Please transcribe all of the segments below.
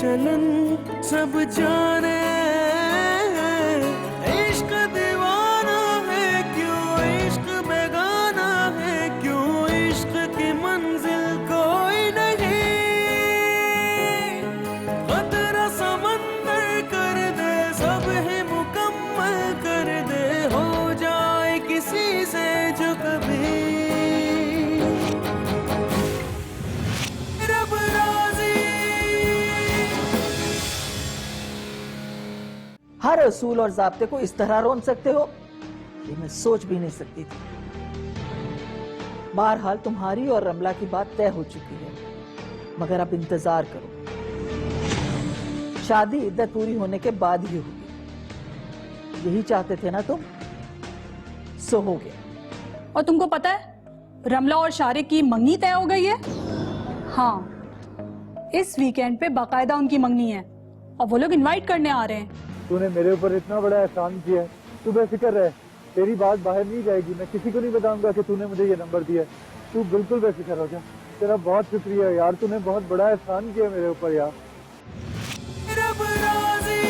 चलन सब जाने, इश्क दीवाना है क्यों, इश्क बेगाना है क्यों, इश्क की मंजिल कोई नहीं। खतरा समंदर कर दे, सब है मुकम्मल कर दे, हो जाए किसी से जो कभी रब राजी। हर असूल और ज़ाब्ते को इस तरह रोन सकते हो, ये मैं सोच भी नहीं सकती थी। बहरहाल तुम्हारी और रमला की बात तय हो चुकी है, मगर अब इंतजार करो, शादी इद्दत पूरी होने के बाद ही होगी। यही चाहते थे ना तुम, सो हो गया। और तुमको पता है रमला और शारिक की मंगनी तय हो गई है। हाँ, इस वीकेंड पे बाकायदा उनकी मंगनी है और वो लोग इनवाइट करने आ रहे हैं। तूने मेरे ऊपर इतना बड़ा एहसान किया है, तू बेफिक्र रह, तेरी बात बाहर नहीं जाएगी। मैं किसी को नहीं बताऊंगा कि तूने मुझे ये नंबर दिया है। तू बिल्कुल बेफिक्र हो जा। तेरा बहुत शुक्रिया यार, तूने बहुत बड़ा एहसान किया मेरे ऊपर यार। रब राजी।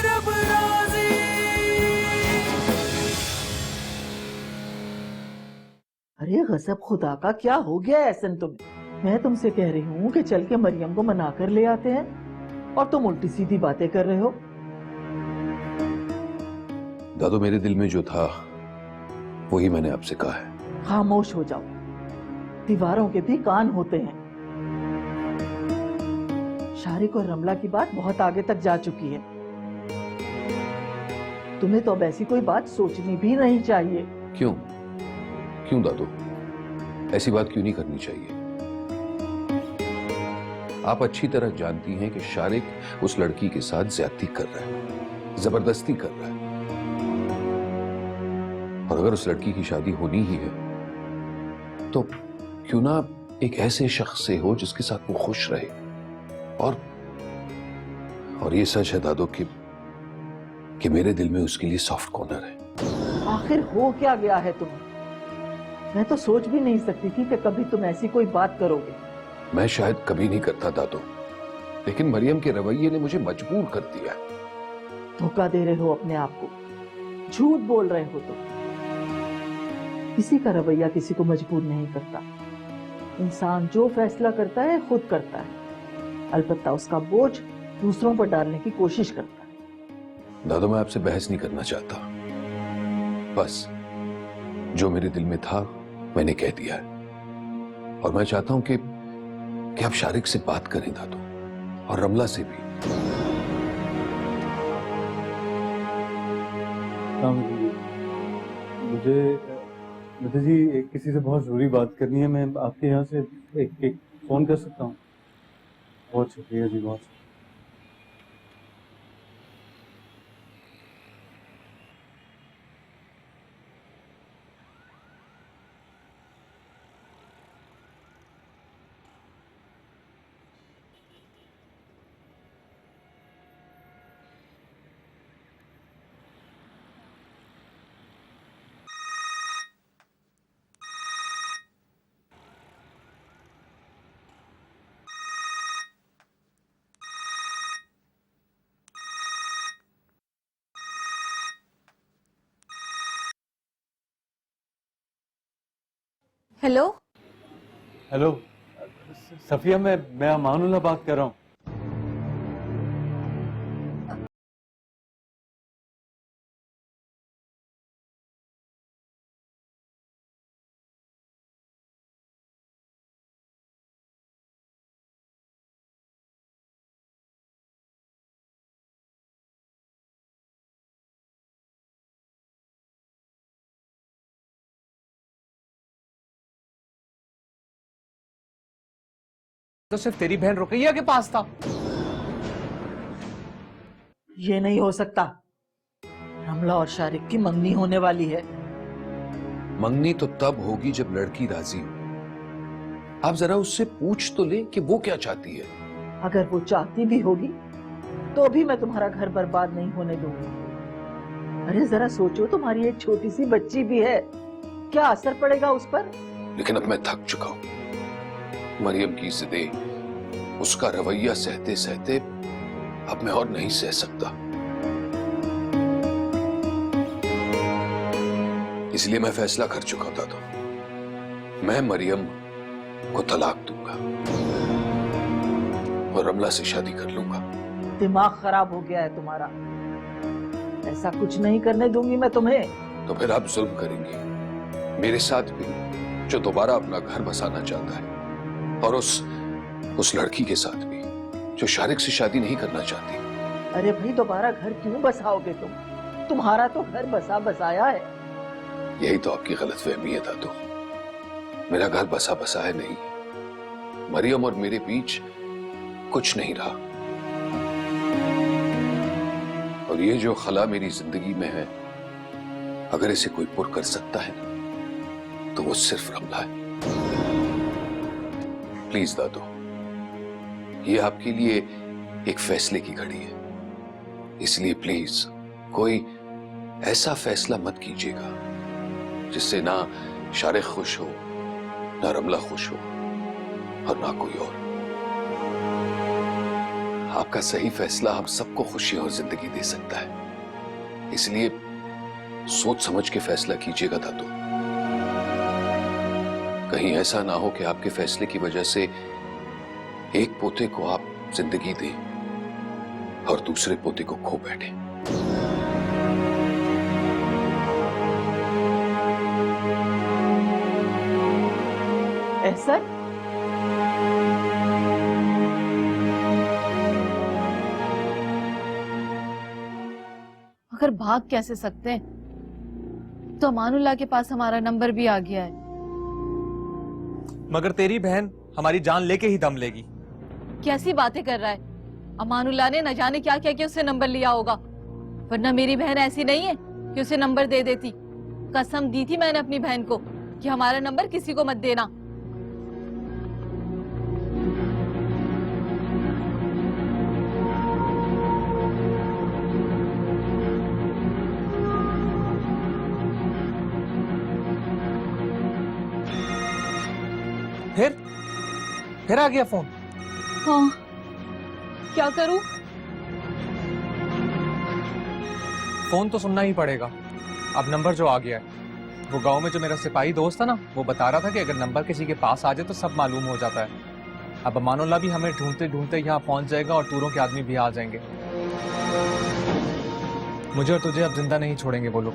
रब राजी। अरे गजब खुदा का, क्या हो गया ऐसन तुम्हें? मैं तुमसे कह रही हूँ कि चल के मरियम को मना कर ले आते हैं और तुम उल्टी सीधी बातें कर रहे हो। दादू, मेरे दिल में जो था वही मैंने आपसे कहा है। खामोश हो जाओ, दीवारों के भी कान होते हैं। शारिक और रमला की बात बहुत आगे तक जा चुकी है, तुम्हें तो अब ऐसी कोई बात सोचनी भी नहीं चाहिए। क्यों क्यों दादू, ऐसी बात क्यों नहीं करनी चाहिए? आप अच्छी तरह जानती हैं कि शारिक उस लड़की के साथ ज्यादती कर रहा है, जबरदस्ती कर रहा है। और अगर उस लड़की की शादी होनी ही है तो क्यों ना एक ऐसे शख्स से हो जिसके साथ वो खुश रहे। और ये सच है दादू कि मेरे दिल में उसके लिए सॉफ्ट कॉर्नर है। आखिर हो क्या गया है तुम्हें? मैं तो सोच भी नहीं सकती थी कि कभी तुम ऐसी कोई बात करोगे। मैं शायद कभी नहीं करता दादू, लेकिन मरियम के रवैये ने मुझे मजबूर कर दिया। धोखा दे रहे हो अपने आप को, झूठ बोल रहे हो तुम। किसी का रवैया किसी को मजबूर नहीं करता। इंसान जो फैसला करता है खुद करता है, अलबत्ता उसका बोझ दूसरों पर डालने की कोशिश करता है। दादू, मैं आपसे बहस नहीं करना चाहता, बस जो मेरे दिल में था मैंने कह दिया है। और मैं चाहता हूं कि आप शारिक से बात करें दादू, और रमला से भी। मुझे जी किसी से बहुत जरूरी बात करनी है। मैं आपके यहाँ से एक फोन कर सकता हूँ? बहुत शुक्रिया जी, बहुत। हेलो हेलो सफिया, मैं अमानुल्लाह बात कर रहा हूँ। तो सिर्फ तेरी बहन रुकैया के पास था। ये नहीं हो सकता, रमला और शारिक की मंगनी होने वाली है। मंगनी तो तब होगी जब लड़की राजी हो। आप जरा उससे पूछ तो ले कि वो क्या चाहती है। अगर वो चाहती भी होगी तो भी मैं तुम्हारा घर बर्बाद नहीं होने दूंगी। अरे जरा सोचो, तुम्हारी एक छोटी सी बच्ची भी है, क्या असर पड़ेगा उस पर? लेकिन अब मैं थक चुका हूं। मरियम की जिदें, उसका रवैया सहते सहते अब मैं और नहीं सह सकता। इसलिए मैं फैसला कर चुका था। तो मैं मरियम को तलाक दूंगा और रमला से शादी कर लूंगा। दिमाग खराब हो गया है तुम्हारा। ऐसा कुछ नहीं करने दूंगी मैं तुम्हें। तो फिर आप जुल्म करेंगी मेरे साथ भी, जो दोबारा अपना घर बसाना चाहता है, और उस लड़की के साथ भी जो शारिक से शादी नहीं करना चाहती। अरे भाई, दोबारा घर क्यों बसाओगे तुम? तुम्हारा तो घर बसा बसाया है। यही तो आपकी गलतफहमी है दादू। मेरा घर बसा बसाया नहीं, मरियम और मेरे बीच कुछ नहीं रहा। और ये जो खला मेरी जिंदगी में है, अगर इसे कोई पुर कर सकता है ना, तो वो सिर्फ रमला है। प्लीज दादू, ये आपके लिए एक फैसले की घड़ी है, इसलिए प्लीज कोई ऐसा फैसला मत कीजिएगा जिससे ना शारिक खुश हो, ना रमला खुश हो, और ना कोई और। आपका सही फैसला हम सबको खुशी और जिंदगी दे सकता है, इसलिए सोच समझ के फैसला कीजिएगा दादू। कहीं ऐसा ना हो कि आपके फैसले की वजह से एक पोते को आप जिंदगी दें और दूसरे पोते को खो बैठे। ऐसा अगर भाग कैसे सकते हैं, तो अमानुल्लाह के पास हमारा नंबर भी आ गया है। मगर तेरी बहन हमारी जान लेके ही दम लेगी। कैसी बातें कर रहा है? अमानुल्लाह ने न जाने क्या क्या कि उससे नंबर लिया होगा, वरना मेरी बहन ऐसी नहीं है कि उसे नंबर दे देती। कसम दी थी मैंने अपनी बहन को कि हमारा नंबर किसी को मत देना। फिर आ गया फोन। हाँ, क्या करूं? फोन तो सुनना ही पड़ेगा। अब नंबर जो आ गया है, वो गांव में जो मेरा सिपाही दोस्त था ना, वो बता रहा था कि अगर नंबर किसी के पास आ जाए तो सब मालूम हो जाता है। अब अमानुल्लाह भी हमें ढूंढते ढूंढते यहाँ पहुंच जाएगा और टूरों के आदमी भी आ जाएंगे। मुझे और तुझे अब जिंदा नहीं छोड़ेंगे वो लोग।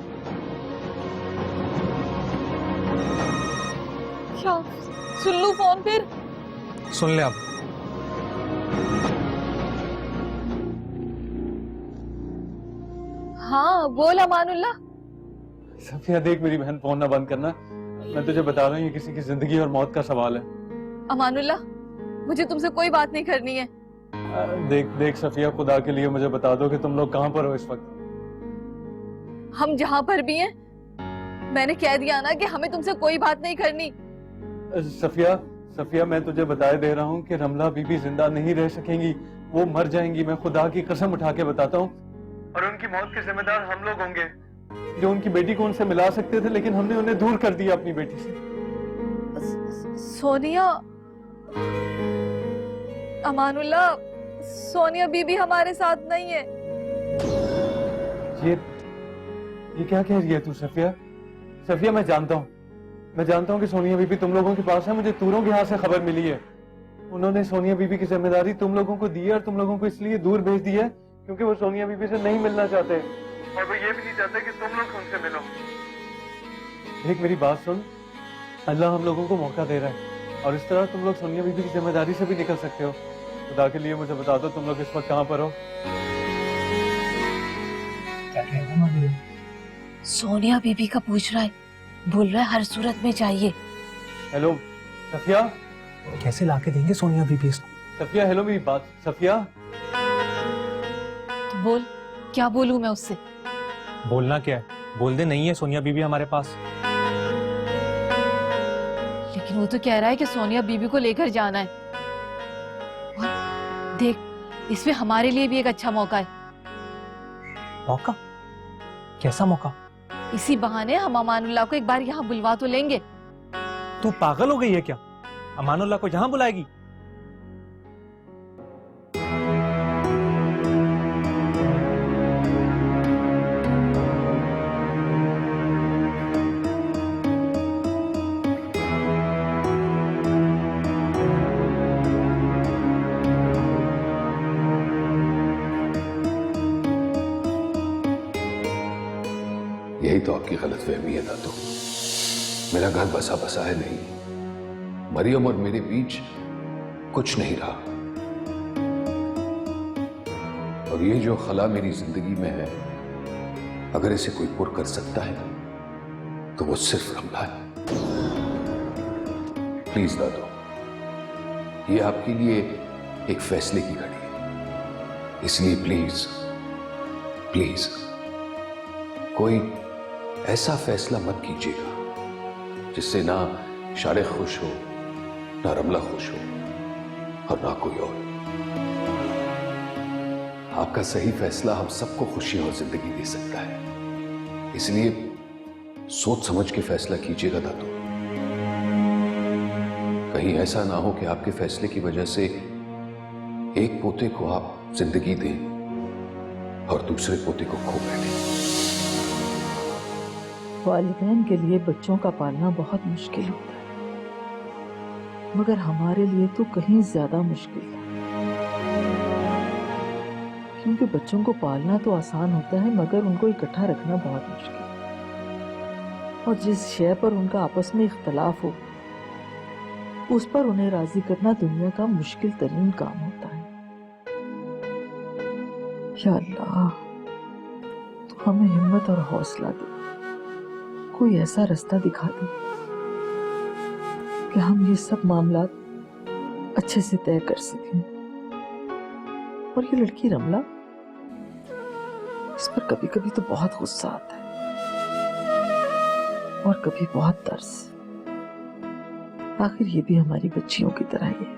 क्या सुन लूं फोन फिर? सुन ले अब। हाँ बोल अमानुल्लाह। सफिया देख, मेरी बहन फोन ना बंद करना। मैं तुझे बता रहा हूँ, ये किसी की जिंदगी और मौत का सवाल है। अमानुल्लाह, मुझे तुमसे कोई बात नहीं करनी है। देख देख सफिया, खुदा के लिए मुझे बता दो कि तुम लोग कहाँ पर हो इस वक्त। हम जहाँ पर भी हैं, मैंने कह दिया ना कि हमें तुमसे कोई बात नहीं करनी। सफिया सफिया, मैं तुझे बताए दे रहा हूँ कि रमला बीबी जिंदा नहीं रह सकेंगी, वो मर जाएंगी। मैं खुदा की कसम उठा के बताता हूँ। और उनकी मौत के जिम्मेदार हम लोग होंगे, जो उनकी बेटी को उनसे मिला सकते थे, लेकिन हमने उन्हें दूर कर दिया अपनी बेटी से। सोनिया, अमानुल्लाह, सोनिया बीबी हमारे साथ नहीं है। ये क्या कह रही है तू सफिया? सफिया, मैं जानता हूँ कि सोनिया बीबी तुम लोगों के पास है। मुझे तूरों के हाथ से खबर मिली है। उन्होंने सोनिया बीबी की जिम्मेदारी तुम लोगों को दी है, और तुम लोगों को इसलिए दूर भेज दी है क्योंकि वो सोनिया बीबी से नहीं मिलना चाहते, और वो ये भी नहीं चाहते कि तुम लोग उनसे मिलो। एक मेरी बात सुन, अल्लाह हम लोगों को मौका दे रहा है, और इस तरह तुम लोग सोनिया बीबी की जिम्मेदारी से भी निकल सकते हो। खुदा के लिए मुझे बता दो, तुम लोग इस वक्त कहाँ पर हो? सोनिया बीबी का पूछ रहा है, बोल रहा है हर सूरत में चाहिए। हेलो सफिया। कैसे लाके देंगे सोनिया बीबी इसको? सफिया हेलो, मेरी बात। सफिया तो बोल, क्या बोलूं मैं उससे? बोलना क्या है? बोल दे नहीं है सोनिया बीबी हमारे पास। लेकिन वो तो कह रहा है कि सोनिया बीबी को लेकर जाना है। और देख, इसमें हमारे लिए भी एक अच्छा मौका है। मौका? कैसा मौका? इसी बहाने हम अमानुल्लाह को एक बार यहाँ बुलवा तो लेंगे। तू पागल हो गई है क्या? अमानुल्लाह को यहाँ बुलाएगी? यही तो आपकी गलतफहमी है दादू। मेरा घर बसा बसा है नहीं, मरियम और मेरे बीच कुछ नहीं रहा। और ये जो खला मेरी जिंदगी में है, अगर इसे कोई पुर कर सकता है तो वो सिर्फ रमला है। प्लीज दादू, ये आपके लिए एक फैसले की घड़ी है, इसलिए प्लीज प्लीज कोई ऐसा फैसला मत कीजिएगा जिससे ना शारिक खुश हो, ना रमला खुश हो, और ना कोई और। आपका सही फैसला हम सबको खुशियां और जिंदगी दे सकता है, इसलिए सोच समझ के फैसला कीजिएगा दादू। कहीं ऐसा ना हो कि आपके फैसले की वजह से एक पोते को आप जिंदगी दें और दूसरे पोते को खो बैठे। वालिदैन के लिए बच्चों का पालना बहुत मुश्किल होता है, मगर हमारे लिए तो कहीं ज्यादा मुश्किल है। क्योंकि बच्चों को पालना तो आसान होता है, मगर उनको इकट्ठा रखना बहुत मुश्किल है। और जिस शय पर उनका आपस में इख्तलाफ हो, उस पर उन्हें राजी करना दुनिया का मुश्किल तरीन काम होता है। या अल्लाह, तो हमें हिम्मत और हौसला दे, कोई ऐसा रास्ता दिखा दे कि हम ये सब मामला अच्छे से तय कर सकें। और ये लड़की रमला, इस पर कभी कभी तो बहुत गुस्सा आता है और कभी बहुत तरस। आखिर ये भी हमारी बच्चियों की तरह ही है।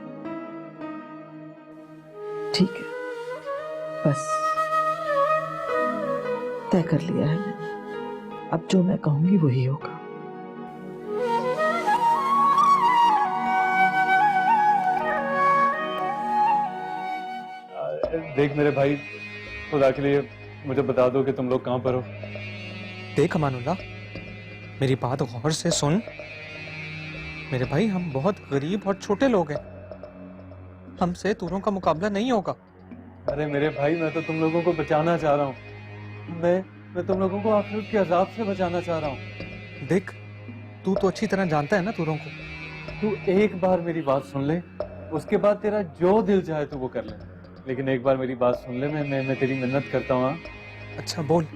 ठीक है, बस तय कर लिया है मैंने। अब जो मैं कहूंगी वही होगा। देख मेरे भाई, खुदा के लिए मुझे बता दो कि तुम लोग कहाँ पर हो। देख अमानुल्लाह, मेरी बात गौर से सुन। मेरे भाई, हम बहुत गरीब और छोटे लोग हैं, हमसे तूरों का मुकाबला नहीं होगा। अरे मेरे भाई, मैं तो तुम लोगों को बचाना चाह रहा हूँ। मैं तुम लोगों को आखिरत के अजाब से बचाना चाह रहा हूँ। देख, तू तो अच्छी तरह जानता है ना तूरों को। तू एक बार मेरी बात सुन ले, उसके बाद तेरा जो दिल चाहे तू वो कर ले, लेकिन एक बार मेरी बात सुन ले। मैं तेरी मिन्नत करता हूँ। अच्छा बोल।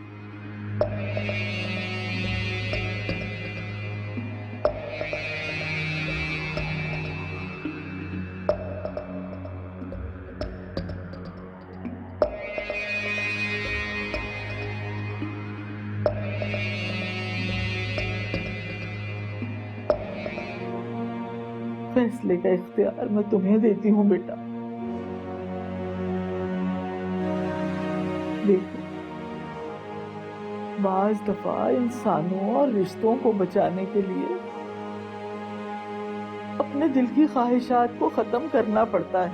फैसले का इख्तियार मैं तुम्हें देती हूँ बेटा। देखो, बाज दफा इंसानों और रिश्तों को बचाने के लिए अपने दिल की ख्वाहिशात को खत्म करना पड़ता है।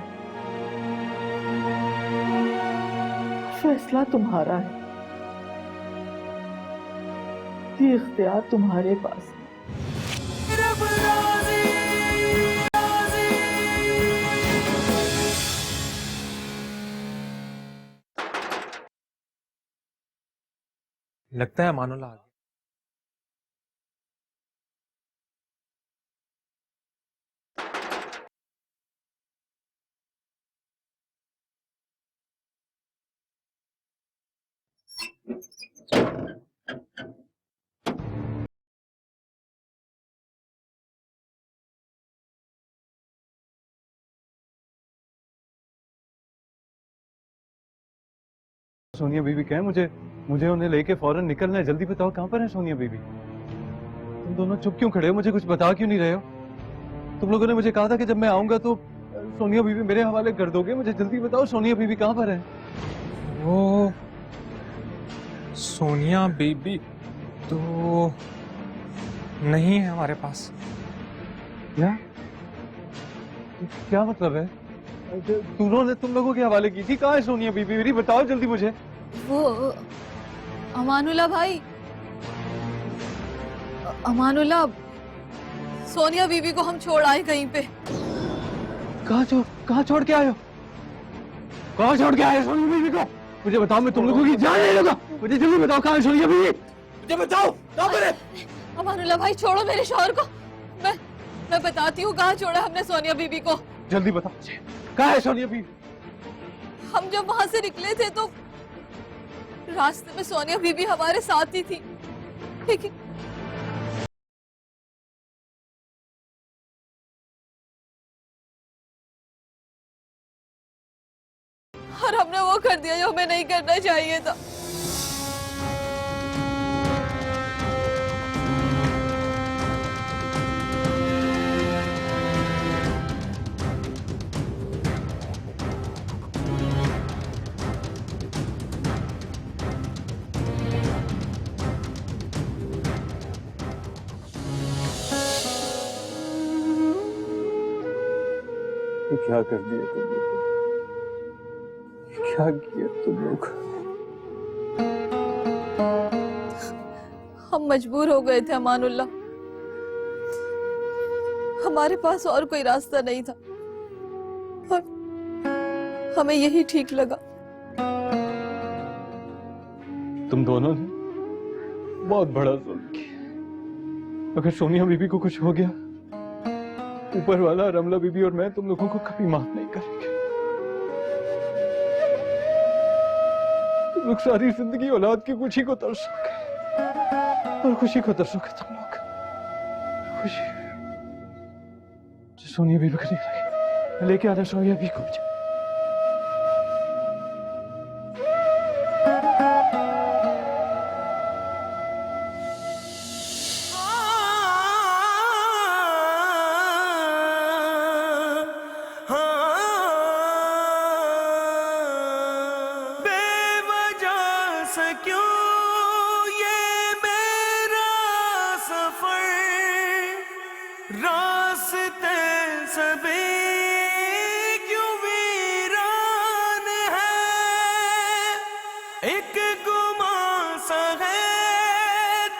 फैसला तुम्हारा है, ये इख्तियार तुम्हारे पास है। रब राज़ी, राज़ी। लगता है अमानुल्लाह आ गया। सोनिया बीबी क्या है? मुझे उन्हें लेके फौरन निकलना है। जल्दी बताओ कहाँ पर है सोनिया बीबी? तुम दोनों चुप क्यों खड़े हो? मुझे कुछ बता क्यों नहीं रहे हो? तुम लोगों ने मुझे कहा था कि जब मैं आऊंगा तो सोनिया बीबी मेरे हवाले कर दोगे। मुझे जल्दी बताओ सोनिया बीबी कहाँ पर है? वो सोनिया बीबी तो नहीं है हमारे पास। क्या क्या मतलब है? उन्होंने तुम लोगों के हवाले की थी। कहाँ है सोनिया बीबी मेरी? बताओ जल्दी मुझे। वो अमानुल्लाह भाई, अमानुल्लाह, सोनिया बीबी को हम छोड़ आए कहीं पे। कहाँ छोड़ के आए हो? कहाँ छोड़ के आए हो सोनिया बीबी को? मुझे बताओ, मैं तुम लोगों की जान नहीं लूंगा। मुझे जल्दी बताओ कहाँ है सोनिया बीबी? मुझे बताओ ना मेरे। अमानुल्लाह भाई छोड़ो मेरे शौहर को। मैं बताती हूँ कहाँ छोड़ा हमने सोनिया बीबी को। जल्दी बताओ मुझे, कहाँ है सोनिया बीबी? हम जब वहां से निकले थे तो रास्ते में सोनिया बीबी हमारे साथ ही थी, लेकिन और हमने वो कर दिया जो हमें नहीं करना चाहिए था। क्या कर दिया तुम लोग? क्या किया तुम लोग? हम मजबूर हो गए थे अमानुल्लाह, हमारे पास और कोई रास्ता नहीं था और हमें यही ठीक लगा। तुम दोनों ने बहुत बड़ा जुल्म किया। अगर सोनिया बीबी को कुछ हो गया, ऊपर वाला, रमला बीबी और मैं तुम लोगों को कभी माफ नहीं करेंगे। तुम लोग सारी जिंदगी औलाद की खुशी को तरसोगे और खुशी को तरसोगे तुम लोग। खुशी सोनिया बीबी को नहीं लेके आना, सोनिया बीबी को। क्यों ये मेरा सफर, रास्ते सभी क्यों वीरान है, एक गुमां सा है,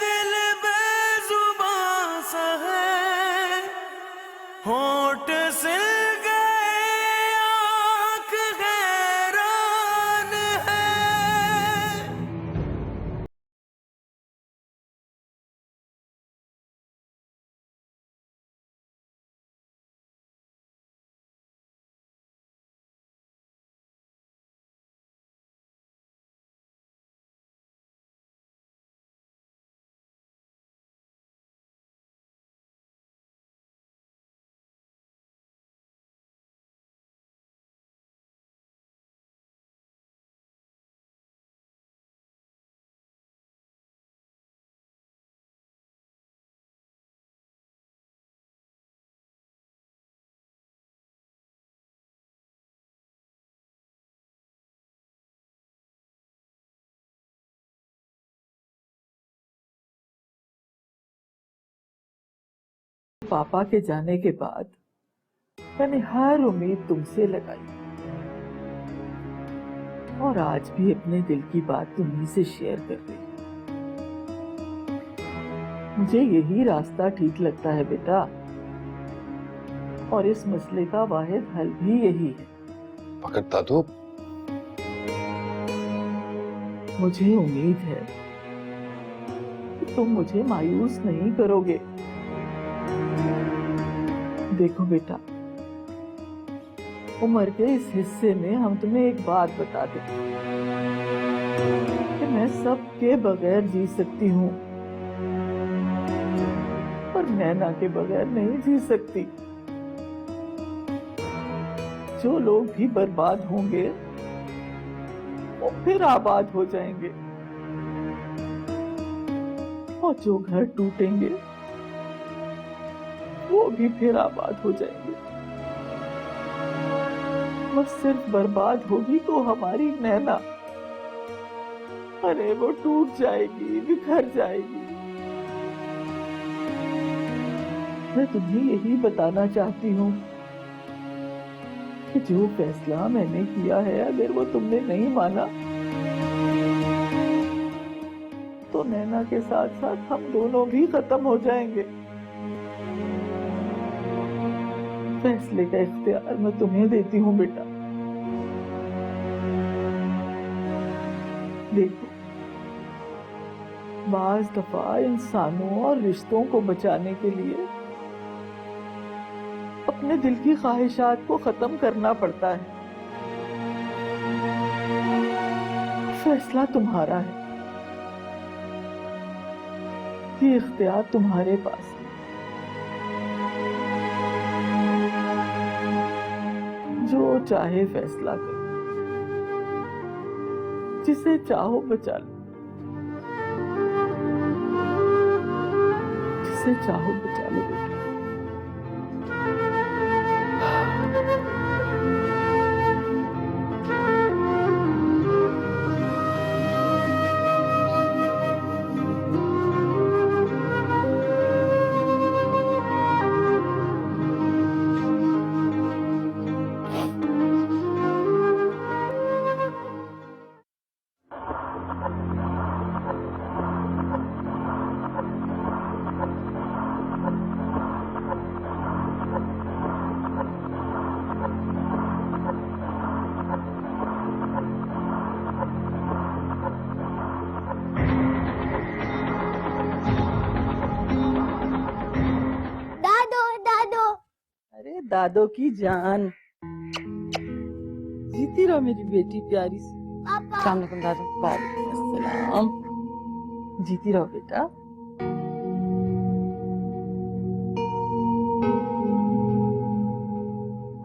दिल बेजुबां सा है, होठ सिल गए, आँख हैरान है। पापा के जाने के बाद मैंने हर उम्मीद तुमसे लगाई और आज भी अपने दिल की बात तुम्ही से शेयर कर रही। मुझे यही रास्ता ठीक लगता है बेटा, और इस मसले का वाहिद हल भी यही है। मगर दादू, मुझे उम्मीद है कि तुम मुझे मायूस नहीं करोगे। देखो बेटा, उम्र के इस हिस्से में हम तुम्हें एक बात बता दें कि मैं सबके बगैर जी सकती हूँ, पर नैना के बगैर नहीं जी सकती। जो लोग भी बर्बाद होंगे वो फिर आबाद हो जाएंगे, और जो घर टूटेंगे वो भी फिर आबाद हो जाएंगे। बस सिर्फ बर्बाद होगी तो हमारी नैना, अरे वो टूट जाएगी, बिखर जाएगी। मैं तुम्हें यही बताना चाहती हूँ कि जो फैसला मैंने किया है, अगर वो तुमने नहीं माना तो नैना के साथ साथ हम दोनों भी खत्म हो जाएंगे। फैसले का इख्तियार मैं तुम्हें देती हूँ बेटा। देखो, बाज दफा इंसानों और रिश्तों को बचाने के लिए अपने दिल की ख्वाहिशात को खत्म करना पड़ता है। फैसला तुम्हारा है, ये इख्तियार तुम्हारे पास है। जो चाहे फैसला करो, जिसे चाहो बचा लो, जिसे चाहो बचा लो बेटा। अरे दादो की जान, जीती रहो मेरी बेटी प्यारी सी। अस्सलामुअलैकुम दादू। अस्सलाम। जीती रहो बेटा।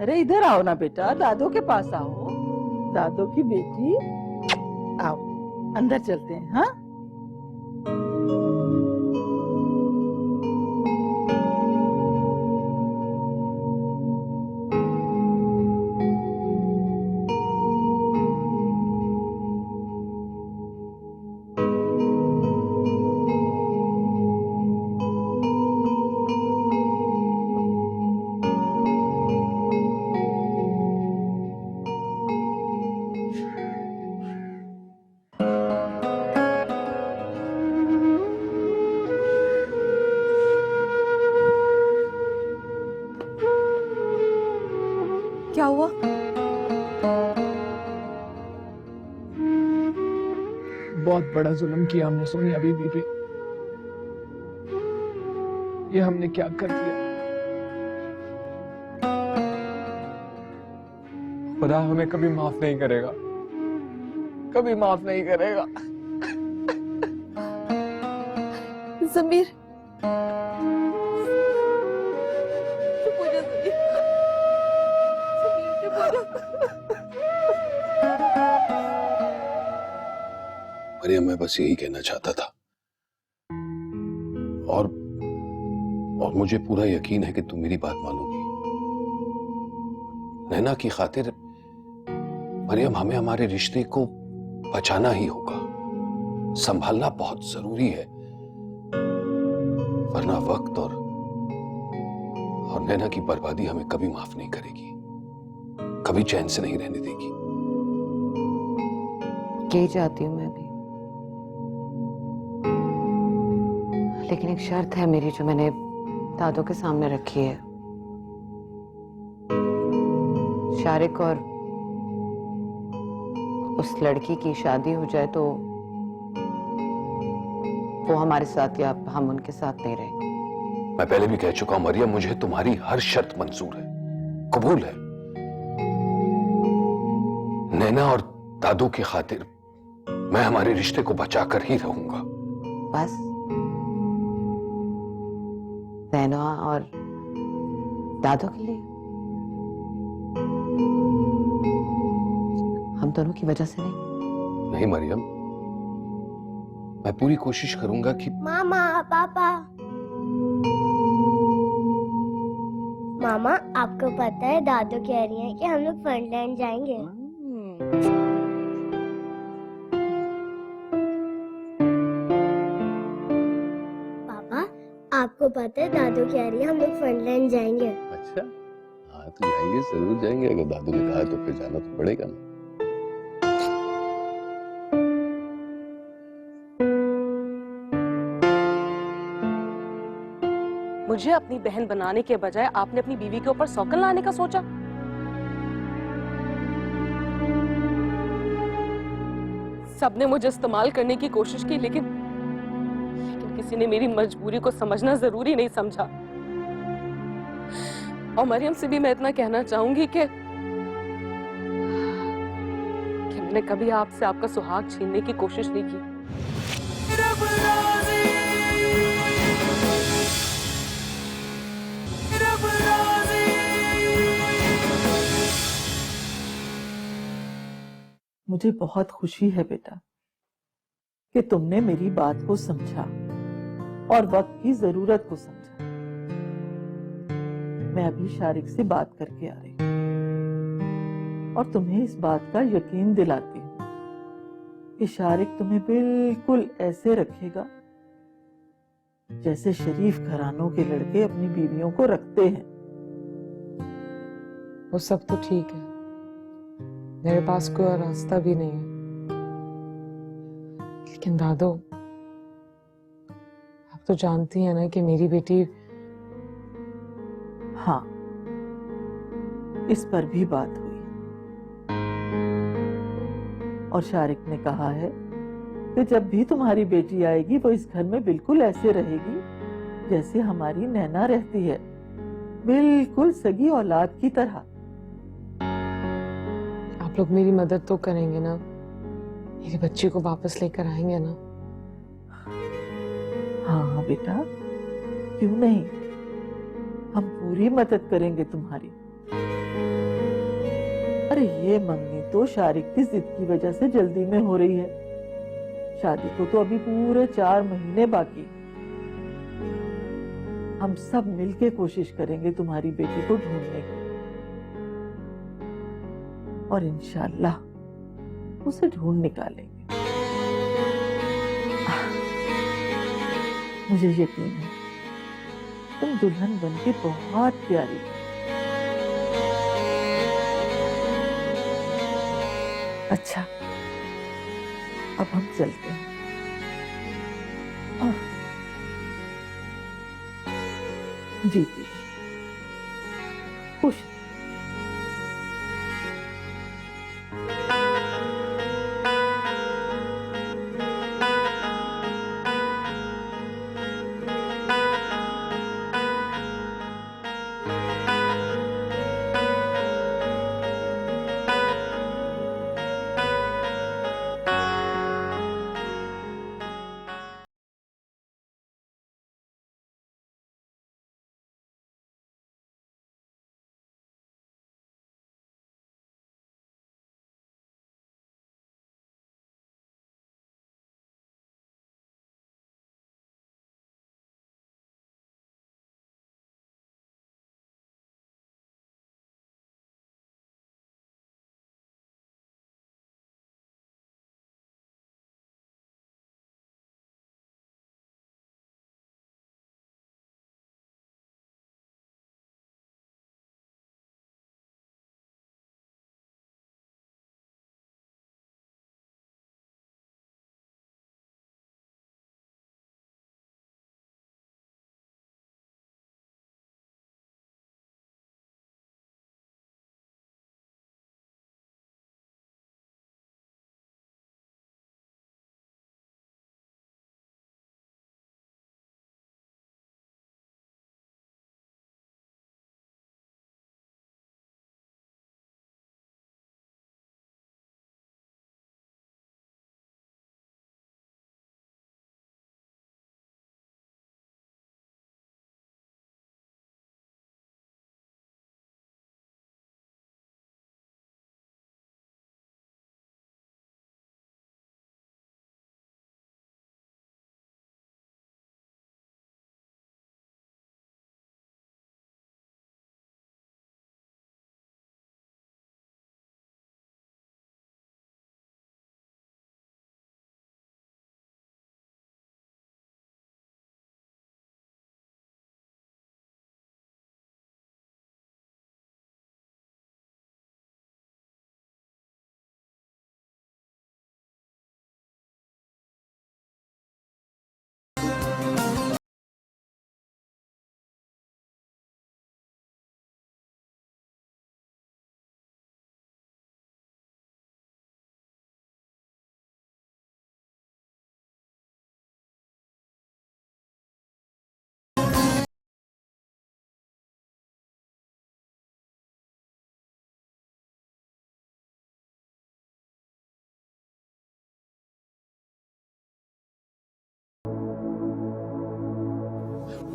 अरे इधर आओ ना बेटा, दादो के पास आओ। दादो की बेटी, आओ अंदर चलते हैं। हाँ, क्या हुआ? बहुत बड़ा जुल्म किया हमने सोनिया बीबी पे। ये हमने क्या कर दिया? खुदा हमें कभी माफ नहीं करेगा, कभी माफ नहीं करेगा। जमीर, चुप हो जा जमीर। जमीर, चुप हो जा। मरियम, मैं बस यही कहना चाहता था, और मुझे पूरा यकीन है कि तुम मेरी बात मानोगी। नैना की खातिर मरियम, हमें हमारे रिश्ते को बचाना ही होगा, संभालना बहुत जरूरी है, वरना वक्त और नैना की बर्बादी हमें कभी माफ नहीं करेगी, कभी चैन से नहीं रहने देगी। यही चाहती हूँ मैं भी, लेकिन एक शर्त है मेरी जो मैंने दादो के सामने रखी है। शारिक और उस लड़की की शादी हो जाए तो वो हमारे साथ या हम उनके साथ नहीं रहेंगे। मैं पहले भी कह चुका हूं मरियम, मुझे तुम्हारी हर शर्त मंजूर है, कबूल है। नैना और दादू की खातिर मैं हमारे रिश्ते को बचाकर ही रहूंगा। बस नैना और दादू के लिए, हम दोनों की वजह से नहीं। नहीं मरियम, मैं पूरी कोशिश करूंगा कि मामा, पापा। मामा, आपको पता है दादू कह रही हैं कि हम लोग फनलैंड जाएंगे। पापा, आपको आपको पता है दादू कह रही है हम लोग फनलैंड जाएंगे। अच्छा, हाँ तो जाएंगे, जरूर जाएंगे। अगर दादू ने कहा तो फिर जाना तो पड़ेगा ना। मुझे अपनी बहन बनाने के बजाय आपने अपनी बीवी के ऊपर सौकन लाने का सोचा। सबने मुझे इस्तेमाल करने की कोशिश की, लेकिन किसी ने मेरी मजबूरी को समझना जरूरी नहीं समझा। और मरियम से भी मैं इतना कहना चाहूंगी कि मैंने कभी आपसे आपका सुहाग छीनने की कोशिश नहीं की। रब राज़ी, रब राज़ी। मुझे बहुत खुशी है बेटा कि तुमने मेरी बात को समझा और वक्त की जरूरत को समझा। मैं अभी शारिक से बात करके आ रही हूँ और तुम्हें इस बात का यकीन दिलाती हूँ कि शारिक तुम्हें बिल्कुल ऐसे रखेगा जैसे शरीफ घरानों के लड़के अपनी बीवियों को रखते हैं। वो सब तो ठीक है, मेरे पास कोई और रास्ता भी नहीं है। लेकिन दादो, आप तो जानती हैं ना कि मेरी बेटी। हाँ, इस पर भी बात हुई और शारिक ने कहा है कि जब भी तुम्हारी बेटी आएगी वो इस घर में बिल्कुल ऐसे रहेगी जैसे हमारी नैना रहती है, बिल्कुल सगी औलाद की तरह। आप लोग मेरी मदद तो करेंगे ना, मेरी बच्ची को वापस लेकर आएंगे ना? हाँ बेटा, क्यों नहीं, हम पूरी मदद करेंगे तुम्हारी। अरे ये मंगनी तो शारिक की जिद की वजह से जल्दी में हो रही है। शादी को तो अभी पूरे 4 महीने बाकी। हम सब मिलके कोशिश करेंगे तुम्हारी बेटी को ढूंढने की और इंशाल्लाह उसे ढूंढ निकालेंगे। मुझे यकीन है तुम दुल्हन बनके बहुत प्यारी। अच्छा, अब हम चलते हैं। जीती खुश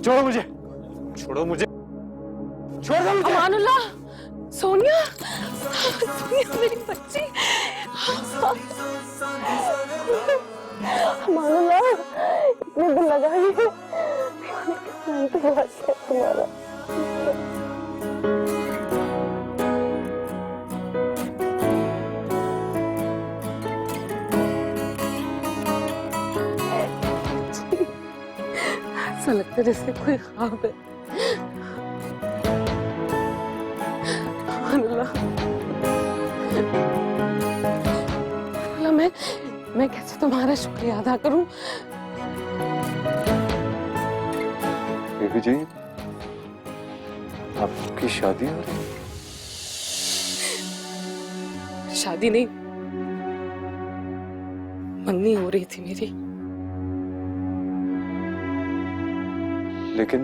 छोड़ो मुझे, छोड़ो मुझे, छोड़ दो मुझे। अमानुल्लाह, सोनिया, सोनिया मेरी बच्ची। अमानुल्लाह, इतने दिन लगा ही है। तुम्हारा ऐसा लगता है जैसे कोई ख्वाब है। अल्लाह, अल्लाह, मैं कैसे तुम्हारा शुक्रिया अदा करूं? बेबी जी, आपकी शादी हो रही है? शादी नहीं, मंगनी हो रही थी मेरी। लेकिन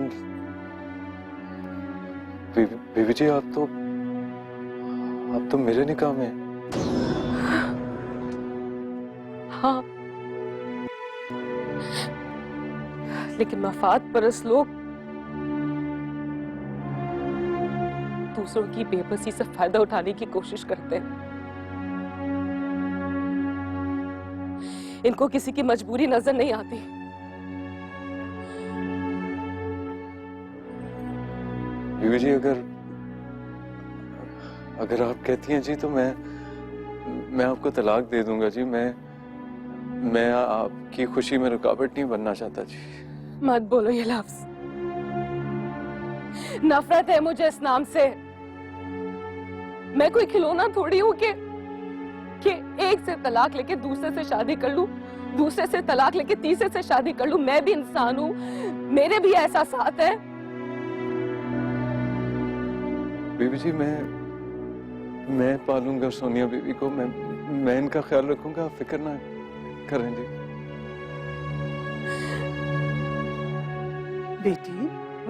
बेबी जी, आप तो मेरे निकाह में हैं। हाँ, लेकिन मफाद परस्त लोग दूसरों की बेबसी से फायदा उठाने की कोशिश करते हैं। इनको किसी की मजबूरी नजर नहीं आती। बीवी जी, अगर आप कहती हैं जी, तो मैं आपको तलाक दे दूंगा जी। मैं आपकी खुशी में रुकावट नहीं बनना चाहता जी। मत बोलो ये लफ्ज, नफरत है मुझे इस नाम से। मैं कोई खिलौना थोड़ी हूं कि एक से तलाक लेके दूसरे से शादी कर लूं, दूसरे से तलाक लेके तीसरे से शादी कर लूं। मैं भी इंसान हूं, मेरे भी एहसासात हैं। बीवी जी, मैं पालूंगा सोनिया बीवी को। मैं इनका ख्याल रखूंगा, आप फिक्र ना करें जी। बेटी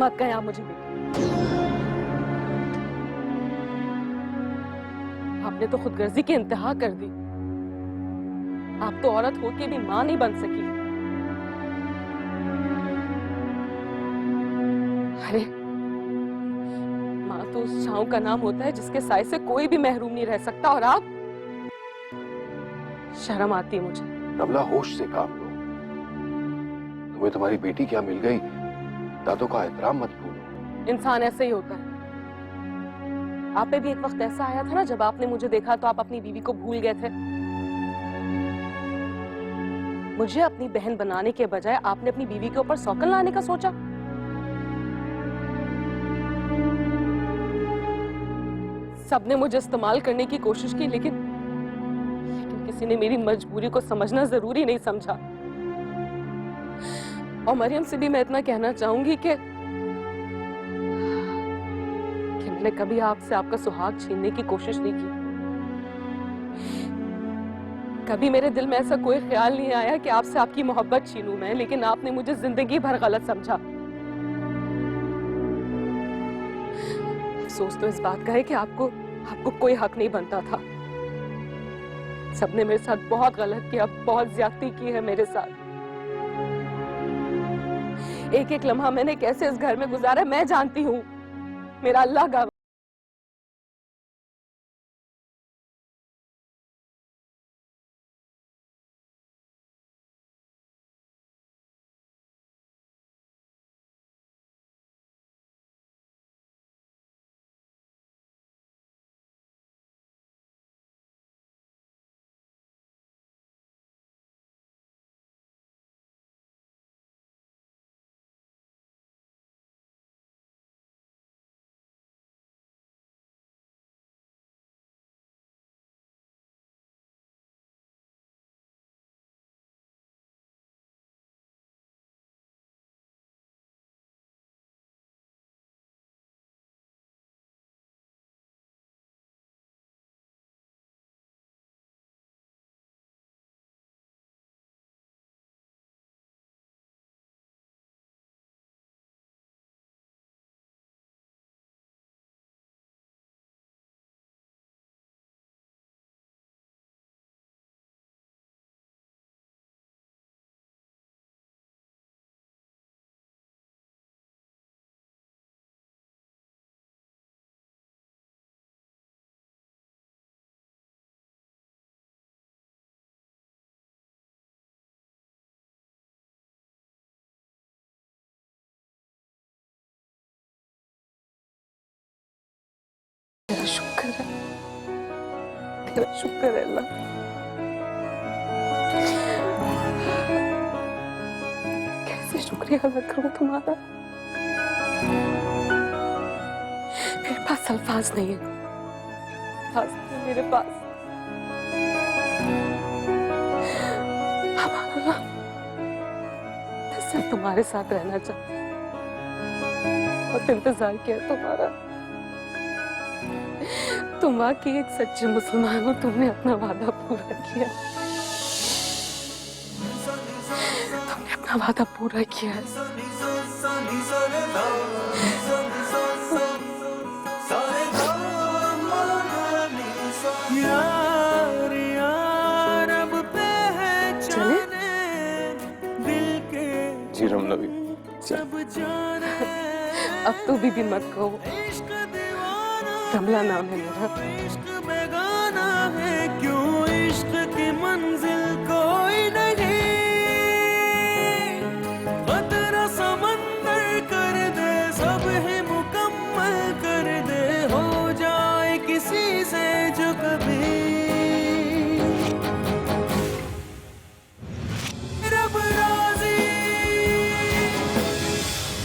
मत कहे मुझे बेटी। आपने तो खुदगर्जी की इंतहा कर दी। आप तो औरत होके भी मां नहीं बन सकी। अरे मां तो उस छांव का नाम होता है जिसके साए से कोई भी महरूम नहीं रह सकता। और आप, शर्म आती है मुझे। रमला, होश से काम लो। तुम्हें तुम्हारी बेटी क्या मिल गई, दादों का एहतराम मत भूलो। इंसान ऐसे ही होता है। आप पे भी एक वक्त ऐसा आया था ना, जब आपने मुझे देखा तो आप अपनी बीवी को भूल गए थे। मुझे अपनी बहन बनाने के बजाय आपने अपनी बीवी के ऊपर सौकन लाने का सोचा। सबने मुझे इस्तेमाल करने की कोशिश की, लेकिन किसी ने मेरी मजबूरी को समझना जरूरी नहीं समझा। और मरियम से भी मैं इतना कहना चाहूंगी कि मैंने कभी आपसे आपका सुहाग छीनने की कोशिश नहीं की। कभी मेरे दिल में ऐसा कोई ख्याल नहीं आया कि आपसे आपकी मोहब्बत छीनूं मैं, लेकिन आपने मुझे जिंदगी भर गलत समझा। अफसोस तो इस बात का है कि आपको कोई हक नहीं बनता था। सबने मेरे साथ बहुत गलत किया, बहुत ज्यादती की है मेरे साथ। एक एक लम्हा मैंने कैसे इस घर में गुजारा मैं जानती हूँ। मेरा अल्लाह गवाह। तेरा शुक्र है अल्लाह। कैसे शुक्रिया अदा करूं तुम्हारा। मेरे पास अल्फाज नहीं है, अल्फाज नहीं है मेरे पास। अल्लाह, मैं सिर्फ तुम्हारे साथ रहना चाहती हूं और इंतजार किया है तुम्हारा। तुम वाकई एक सच्चे मुसलमान हो, तुमने अपना वादा पूरा किया, तुमने अपना वादा पूरा किया है। यार यार अब पहचाने दिल के जी रमला भी सब जाने अब तो भी मत कहो, इश्क दीवाना रमला नाम है मेरा। इश्क बेगाना है, क्यों इश्क की मंजिल कोई नहीं। खतरा समंदर कर दे, सब ही मुकम्मल कर दे, हो जाए किसी से जो कभी रब राजी।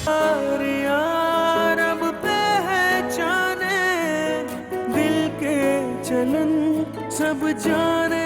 यार यार अब पहचाने दिल के चलन सब जाने